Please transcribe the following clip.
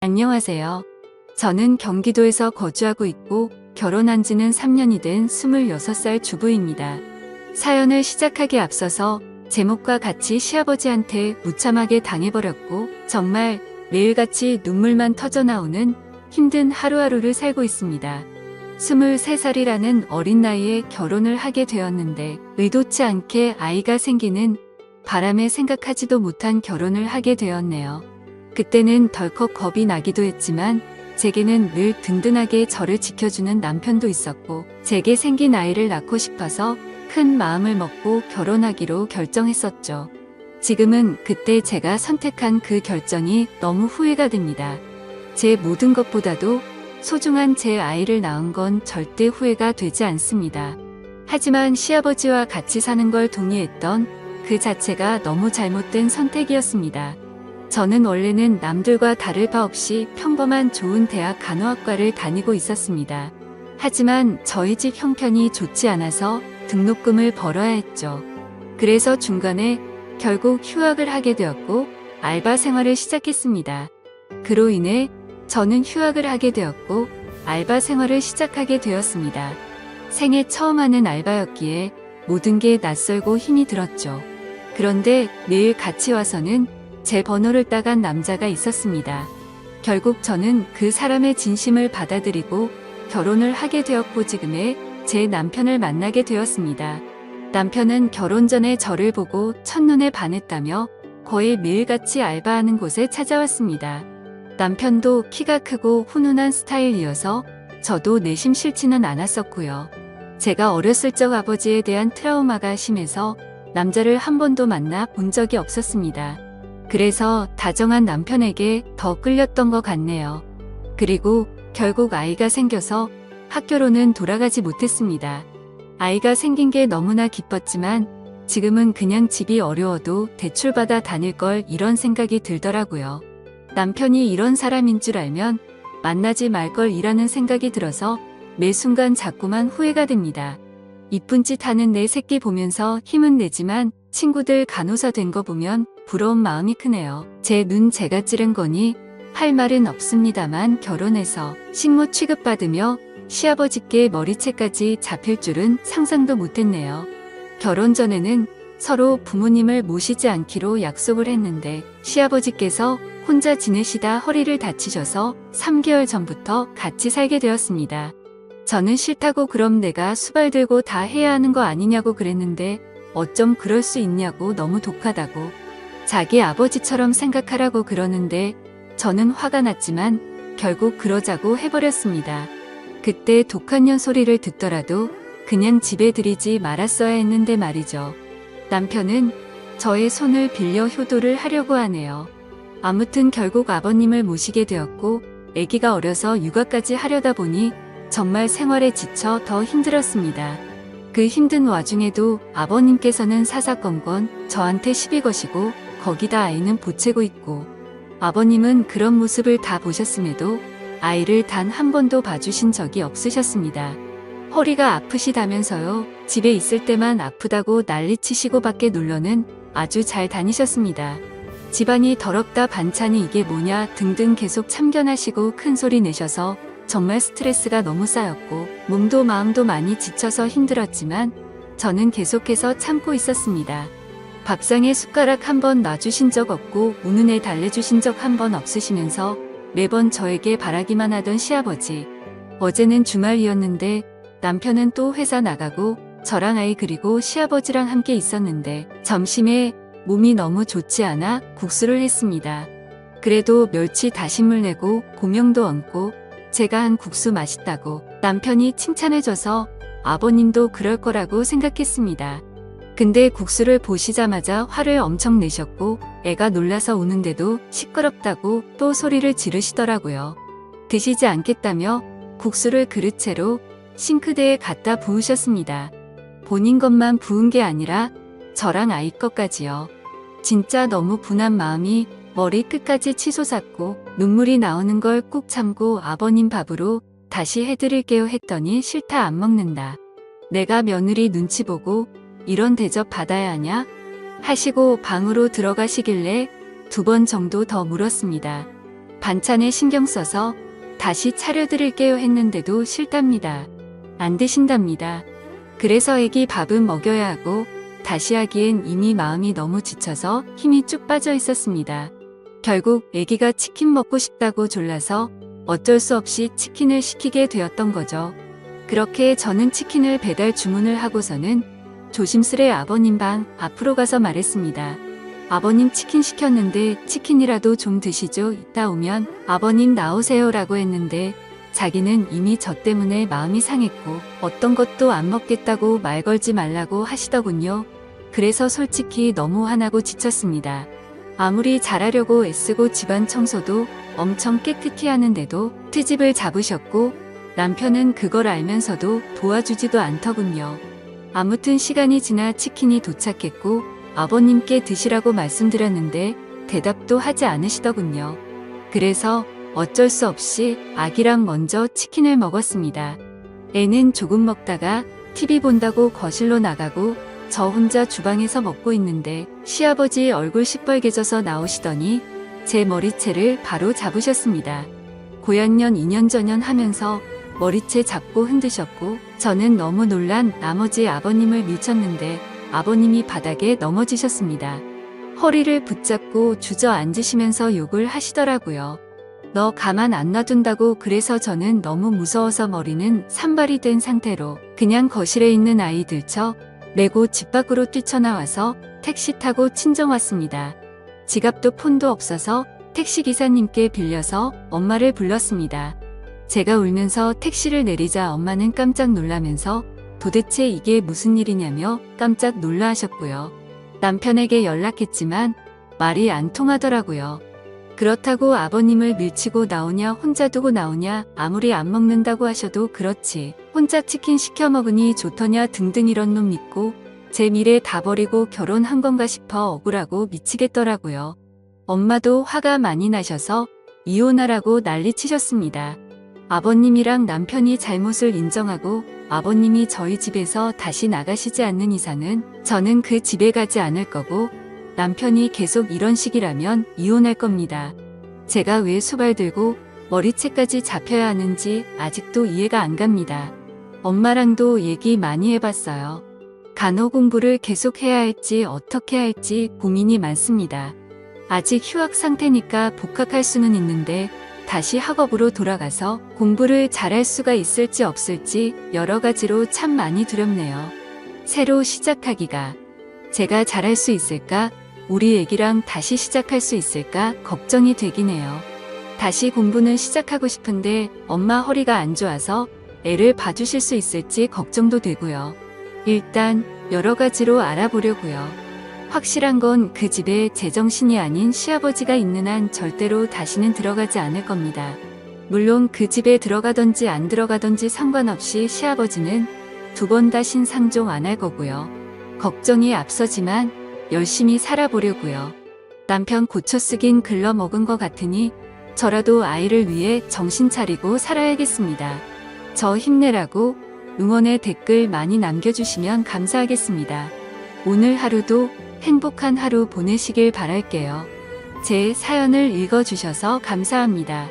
안녕하세요. 저는 경기도에서 거주하고 있고 결혼한 지는 3년이 된 26살 주부입니다. 사연을 시작하기에 앞서서 제목과 같이 시아버지한테 무참하게 당해버렸고 정말 매일같이 눈물만 터져나오는 힘든 하루하루를 살고 있습니다. 23살이라는 어린 나이에 결혼을 하게 되었는데 의도치 않게 아이가 생기는 바람에 생각하지도 못한 결혼을 하게 되었네요. 그때는 덜컥 겁이 나기도 했지만 제게는 늘 든든하게 저를 지켜주는 남편도 있었고 제게 생긴 아이를 낳고 싶어서 큰 마음을 먹고 결혼하기로 결정했었죠. 지금은 그때 제가 선택한 그 결정이 너무 후회가 됩니다. 제 모든 것보다도 소중한 제 아이를 낳은 건 절대 후회가 되지 않습니다. 하지만 시아버지와 같이 사는 걸 동의했던 그 자체가 너무 잘못된 선택이었습니다. 저는 원래는 남들과 다를 바 없이 평범한 좋은 대학 간호학과를 다니고 있었습니다. 하지만 저희 집 형편이 좋지 않아서 등록금을 벌어야 했죠. 그래서 중간에 결국 휴학을 하게 되었고 알바 생활을 시작했습니다. 그로 인해 저는 휴학을 하게 되었고 알바 생활을 시작하게 되었습니다. 생애 처음 하는 알바였기에 모든 게 낯설고 힘이 들었죠. 그런데 매일 같이 와서는 제 번호를 따간 남자가 있었습니다. 결국 저는 그 사람의 진심을 받아들이고 결혼을 하게 되었고 지금의 제 남편을 만나게 되었습니다. 남편은 결혼 전에 저를 보고 첫눈에 반했다며 거의 매일같이 알바하는 곳에 찾아왔습니다. 남편도 키가 크고 훈훈한 스타일이어서 저도 내심 싫지는 않았었고요. 제가 어렸을 적 아버지에 대한 트라우마가 심해서 남자를 한 번도 만나 본 적이 없었습니다. 그래서 다정한 남편에게 더 끌렸던 것 같네요. 그리고 결국 아이가 생겨서 학교로는 돌아가지 못했습니다. 아이가 생긴 게 너무나 기뻤지만 지금은 그냥 집이 어려워도 대출받아 다닐 걸 이런 생각이 들더라고요. 남편이 이런 사람인 줄 알면 만나지 말 걸 이라는 생각이 들어서 매 순간 자꾸만 후회가 됩니다. 이쁜 짓 하는 내 새끼 보면서 힘은 내지만 친구들 간호사 된 거 보면 부러운 마음이 크네요. 제 눈 제가 찌른 거니 할 말은 없습니다만 결혼해서 식모 취급받으며 시아버지께 머리채까지 잡힐 줄은 상상도 못했네요. 결혼 전에는 서로 부모님을 모시지 않기로 약속을 했는데 시아버지께서 혼자 지내시다 허리를 다치셔서 3개월 전부터 같이 살게 되었습니다. 저는 싫다고 그럼 내가 수발 들고 다 해야 하는 거 아니냐고 그랬는데 어쩜 그럴 수 있냐고 너무 독하다고 자기 아버지처럼 생각하라고 그러는데 저는 화가 났지만 결국 그러자고 해버렸습니다. 그때 독한 년 소리를 듣더라도 그냥 집에 들이지 말았어야 했는데 말이죠. 남편은 저의 손을 빌려 효도를 하려고 하네요. 아무튼 결국 아버님을 모시게 되었고 아기가 어려서 육아까지 하려다 보니 정말 생활에 지쳐 더 힘들었습니다. 그 힘든 와중에도 아버님께서는 사사건건 저한테 시비 거시고 거기다 아이는 보채고 있고 아버님은 그런 모습을 다 보셨음에도 아이를 단 한 번도 봐주신 적이 없으셨습니다. 허리가 아프시다면서요. 집에 있을 때만 아프다고 난리치시고 밖에 놀러는 아주 잘 다니셨습니다. 집안이 더럽다 반찬이 이게 뭐냐 등등 계속 참견하시고 큰소리 내셔서 정말 스트레스가 너무 쌓였고 몸도 마음도 많이 지쳐서 힘들었지만 저는 계속해서 참고 있었습니다. 밥상에 숟가락 한 번 놔주신 적 없고 우는 애 달래주신 적 한 번 없으시면서 매번 저에게 바라기만 하던 시아버지. 어제는 주말이었는데 남편은 또 회사 나가고 저랑 아이 그리고 시아버지랑 함께 있었는데 점심에 몸이 너무 좋지 않아 국수를 했습니다. 그래도 멸치 다신물 내고 고명도 얹고 제가 한 국수 맛있다고 남편이 칭찬해줘서 아버님도 그럴 거라고 생각했습니다. 근데 국수를 보시자마자 화를 엄청 내셨고 애가 놀라서 우는데도 시끄럽다고 또 소리를 지르시더라고요. 드시지 않겠다며 국수를 그릇채로 싱크대에 갖다 부으셨습니다. 본인 것만 부은 게 아니라 저랑 아이 것까지요. 진짜 너무 분한 마음이 머리 끝까지 치솟았고 눈물이 나오는 걸 꾹 참고 아버님 밥으로 다시 해드릴게요 했더니 싫다 안 먹는다. 내가 며느리 눈치 보고 이런 대접 받아야 하냐? 하시고 방으로 들어가시길래 2번 정도 더 물었습니다. 반찬에 신경 써서 다시 차려드릴게요 했는데도 싫답니다. 안 드신답니다. 그래서 애기 밥은 먹여야 하고 다시 하기엔 이미 마음이 너무 지쳐서 힘이 쭉 빠져 있었습니다. 결국 애기가 치킨 먹고 싶다고 졸라서 어쩔 수 없이 치킨을 시키게 되었던 거죠. 그렇게 저는 치킨을 배달 주문을 하고서는 조심스레 아버님 방 앞으로 가서 말했습니다. 아버님 치킨 시켰는데 치킨이라도 좀 드시죠. 이따 오면 아버님 나오세요 라고 했는데 자기는 이미 저 때문에 마음이 상했고 어떤 것도 안 먹겠다고 말 걸지 말라고 하시더군요. 그래서 솔직히 너무 화나고 지쳤습니다. 아무리 잘하려고 애쓰고 집안 청소도 엄청 깨끗이 하는데도 트집을 잡으셨고 남편은 그걸 알면서도 도와주지도 않더군요. 아무튼 시간이 지나 치킨이 도착했고 아버님께 드시라고 말씀드렸는데 대답도 하지 않으시더군요. 그래서 어쩔 수 없이 아기랑 먼저 치킨을 먹었습니다. 애는 조금 먹다가 TV 본다고 거실로 나가고 저 혼자 주방에서 먹고 있는데 시아버지 얼굴 시뻘개져서 나오시더니 제 머리채를 바로 잡으셨습니다. 고양년 2년 전년 하면서 머리채 잡고 흔드셨고 저는 너무 놀란 나머지 아버님을 밀쳤는데 아버님이 바닥에 넘어지셨습니다. 허리를 붙잡고 주저앉으시면서 욕을 하시더라고요. 너 가만 안 놔둔다고. 그래서 저는 너무 무서워서 머리는 산발이 된 상태로 그냥 거실에 있는 아이들 쳐 메고 집 밖으로 뛰쳐나와서 택시 타고 친정 왔습니다. 지갑도 폰도 없어서 택시기사님께 빌려서 엄마를 불렀습니다. 제가 울면서 택시를 내리자 엄마는 깜짝 놀라면서 도대체 이게 무슨 일이냐며 깜짝 놀라하셨고요. 남편에게 연락했지만 말이 안 통하더라고요. 그렇다고 아버님을 밀치고 나오냐 혼자 두고 나오냐 아무리 안 먹는다고 하셔도 그렇지 혼자 치킨 시켜 먹으니 좋더냐 등등 이런 놈 믿고 제 미래 다 버리고 결혼한 건가 싶어 억울하고 미치겠더라고요. 엄마도 화가 많이 나셔서 이혼하라고 난리치셨습니다. 아버님이랑 남편이 잘못을 인정하고 아버님이 저희 집에서 다시 나가시지 않는 이상은 저는 그 집에 가지 않을 거고 남편이 계속 이런 식이라면 이혼할 겁니다. 제가 왜 수발 들고 머리채까지 잡혀야 하는지 아직도 이해가 안 갑니다. 엄마랑도 얘기 많이 해봤어요. 간호 공부를 계속 해야 할지 어떻게 할지 고민이 많습니다. 아직 휴학 상태니까 복학할 수는 있는데 다시 학업으로 돌아가서 공부를 잘할 수가 있을지 없을지 여러 가지로 참 많이 두렵네요. 새로 시작하기가 제가 잘할 수 있을까? 우리 애기랑 다시 시작할 수 있을까 걱정이 되긴 해요. 다시 공부는 시작하고 싶은데 엄마 허리가 안 좋아서 애를 봐주실 수 있을지 걱정도 되고요. 일단 여러 가지로 알아보려고요. 확실한 건 그 집에 제정신이 아닌 시아버지가 있는 한 절대로 다시는 들어가지 않을 겁니다. 물론 그 집에 들어가던지 안 들어가던지 상관없이 시아버지는 두 번 다신 상종 안 할 거고요. 걱정이 앞서지만 열심히 살아보려고요. 남편 고쳐쓰긴 글러먹은 것 같으니 저라도 아이를 위해 정신 차리고 살아야겠습니다. 저 힘내라고 응원의 댓글 많이 남겨주시면 감사하겠습니다. 오늘 하루도 행복한 하루 보내시길 바랄게요. 제 사연을 읽어주셔서 감사합니다.